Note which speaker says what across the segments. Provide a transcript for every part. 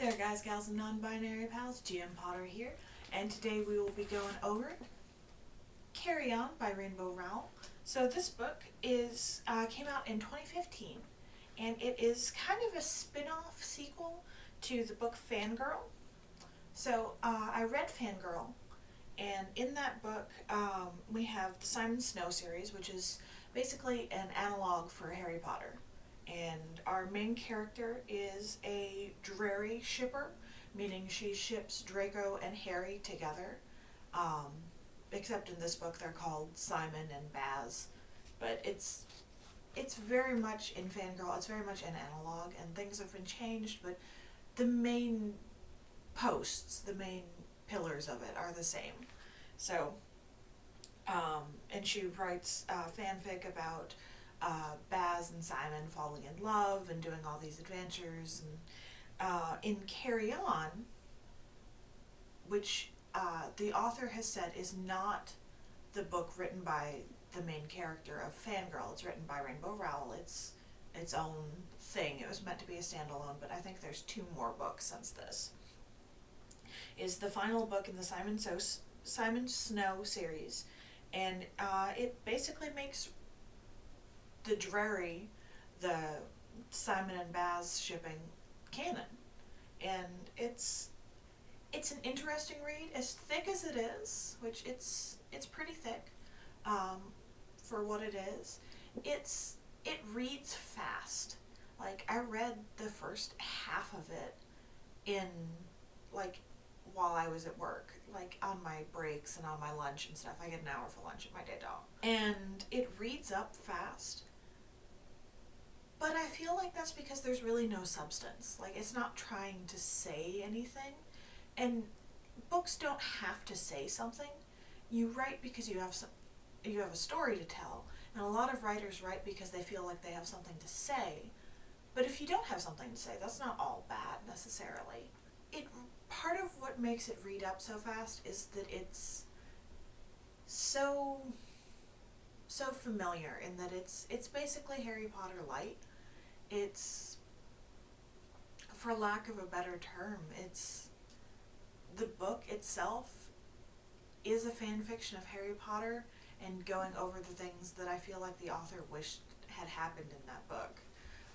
Speaker 1: there guys, gals, and non-binary pals, GM Potter here, and today we will be going over Carry On by Rainbow Rowell. So this book came out in 2015, and it is kind of a spin-off sequel to the book Fangirl. So I read Fangirl, and in that book we have the Simon Snow series, which is basically an analog for Harry Potter. And our main character is a Drarry shipper, meaning she ships Draco and Harry together. Except in this book they're called Simon and Baz. But it's very much in Fangirl, it's very much an analog, and things have been changed, but the main posts, the main pillars of it are the same. So, and she writes fanfic about Baz and Simon falling in love and doing all these adventures. And in Carry On, which the author has said is not the book written by the main character of Fangirl. It's written by Rainbow Rowell. It's its own thing. It was meant to be a standalone, but I think there's 2 more books since this. Is the final book in the Simon Snow series, and it basically makes the Drarry, the Simon and Baz shipping, canon. And it's an interesting read, as thick as it is, which it's pretty thick for what it is. It reads fast. Like, I read the first half of it in, like, while I was at work, like on my breaks and on my lunch and stuff. I get an hour for lunch at my day job. And it reads up fast. But I feel like that's because there's really no substance. Like, it's not trying to say anything. And books don't have to say something. You write because you have a story to tell. And a lot of writers write because they feel like they have something to say. But if you don't have something to say, that's not all bad necessarily. Part of what makes it read up so fast is that it's so familiar, in that it's basically Harry Potter light. It's, for lack of a better term, the book itself is a fan fiction of Harry Potter and going over the things that I feel like the author wished had happened in that book,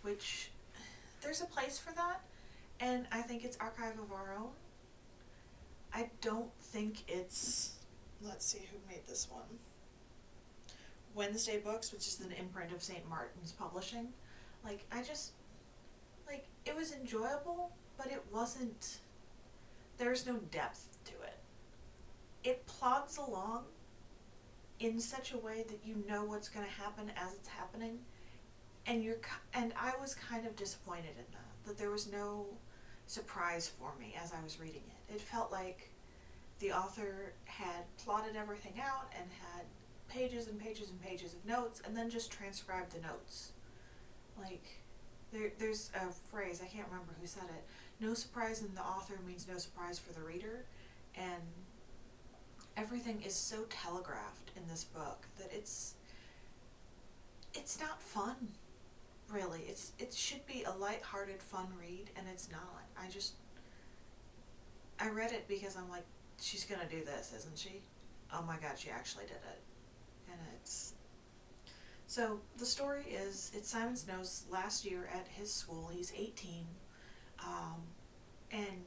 Speaker 1: which there's a place for that, and I think it's Archive of Our Own. I don't think it's, let's see who made this one, Wednesday Books, which is an imprint of St. Martin's Publishing. Like, it was enjoyable, but it wasn't, there's no depth to it. It plods along in such a way that you know what's going to happen as it's happening, and I was kind of disappointed in that there was no surprise for me as I was reading it. It felt like the author had plotted everything out and had pages and pages and pages of notes, and then just transcribed the notes. Like, there's a phrase, I can't remember who said it, no surprise in the author means no surprise for the reader, and everything is so telegraphed in this book that it's not fun, really. It should be a light-hearted, fun read, and it's not. I read it because I'm like, she's gonna do this, isn't she? Oh my god, she actually did it. And so the story is, it's Simon Snow's last year at his school. He's 18, and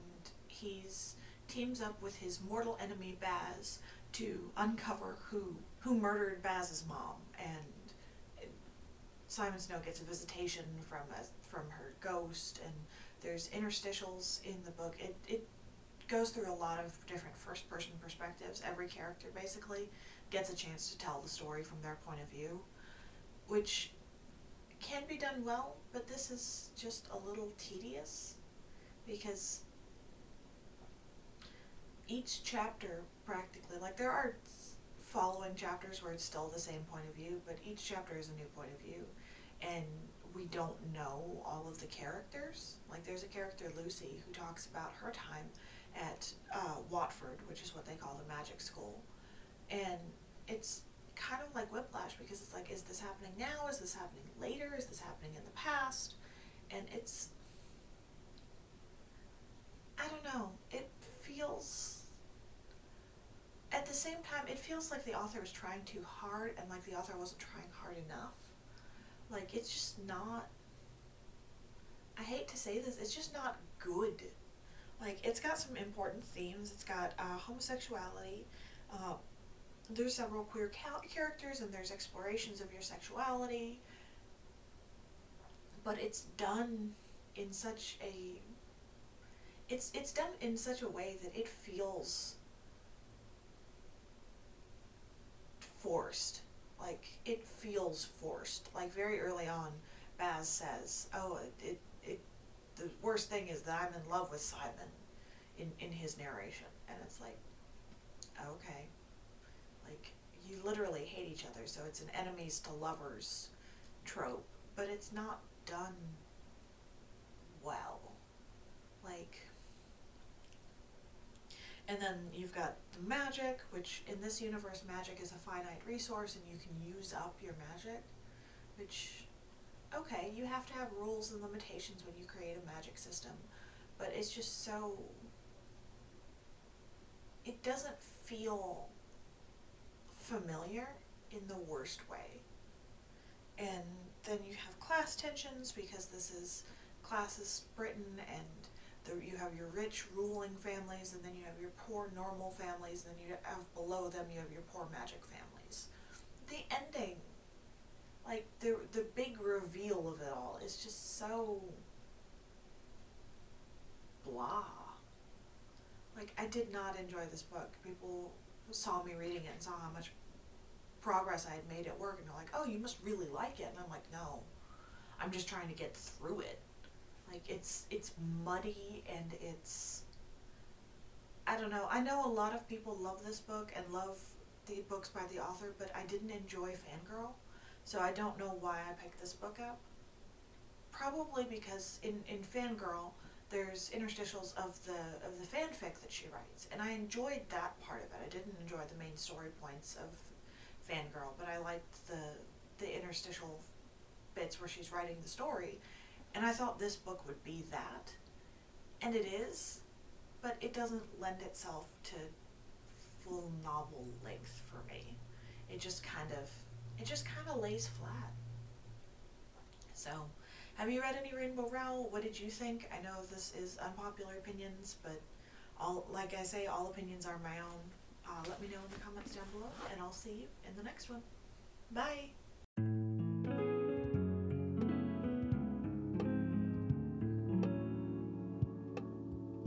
Speaker 1: he's teams up with his mortal enemy Baz to uncover who murdered Baz's mom. And Simon Snow gets a visitation from her ghost, and there's interstitials in the book. It goes through a lot of different first-person perspectives. Every character basically gets a chance to tell the story from their point of view, which can be done well, but this is just a little tedious, because each chapter practically, like, there are following chapters where it's still the same point of view, but each chapter is a new point of view, and we don't know all of the characters. Like, there's a character, Lucy, who talks about her time at Watford, which is what they call the magic school, and it's kind of like whiplash, because it's like, is this happening now? Is this happening later? Is this happening in the past? And I don't know, it feels, at the same time, it feels like the author is trying too hard and like the author wasn't trying hard enough. Like, it's just not, I hate to say this, it's just not good. Like, it's got some important themes. It's got homosexuality. Uh, there's several queer characters, and there's explorations of your sexuality. But it's done in such a, it's done in such a way that it feels forced. Like, it feels forced. Like, very early on, Baz says, "Oh, the worst thing is that I'm in love with Simon," in his narration, and it's like, okay, like, you literally hate each other, so it's an enemies to lovers trope, but it's not done well. Like, and then you've got the magic, which in this universe, magic is a finite resource and you can use up your magic, which, okay, you have to have rules and limitations when you create a magic system, but it's just so, it doesn't feel familiar in the worst way. And then you have class tensions because this is classist Britain, and you have your rich ruling families, and then you have your poor normal families, and then you have below them you have your poor magic families. The ending, like the big reveal of it all, is just so blah. Like, I did not enjoy this book. People saw me reading it and saw how much progress I had made at work, and they're like, "Oh, you must really like it." And I'm like, "No, I'm just trying to get through it." Like, it's muddy, and it's, I don't know. I know a lot of people love this book and love the books by the author, but I didn't enjoy Fangirl, so I don't know why I picked this book up. Probably because in Fangirl, there's interstitials of the fanfic that she writes, and I enjoyed that part of it. I didn't enjoy the main story points of Fangirl, but I liked the interstitial bits where she's writing the story, and I thought this book would be that, and it is, but it doesn't lend itself to full novel length for me. It just kind of lays flat. So, have you read any Rainbow Rowell? What did you think? I know this is unpopular opinions, but like I say, all opinions are my own. Let me know in the comments down below, and I'll see you in the next one. Bye!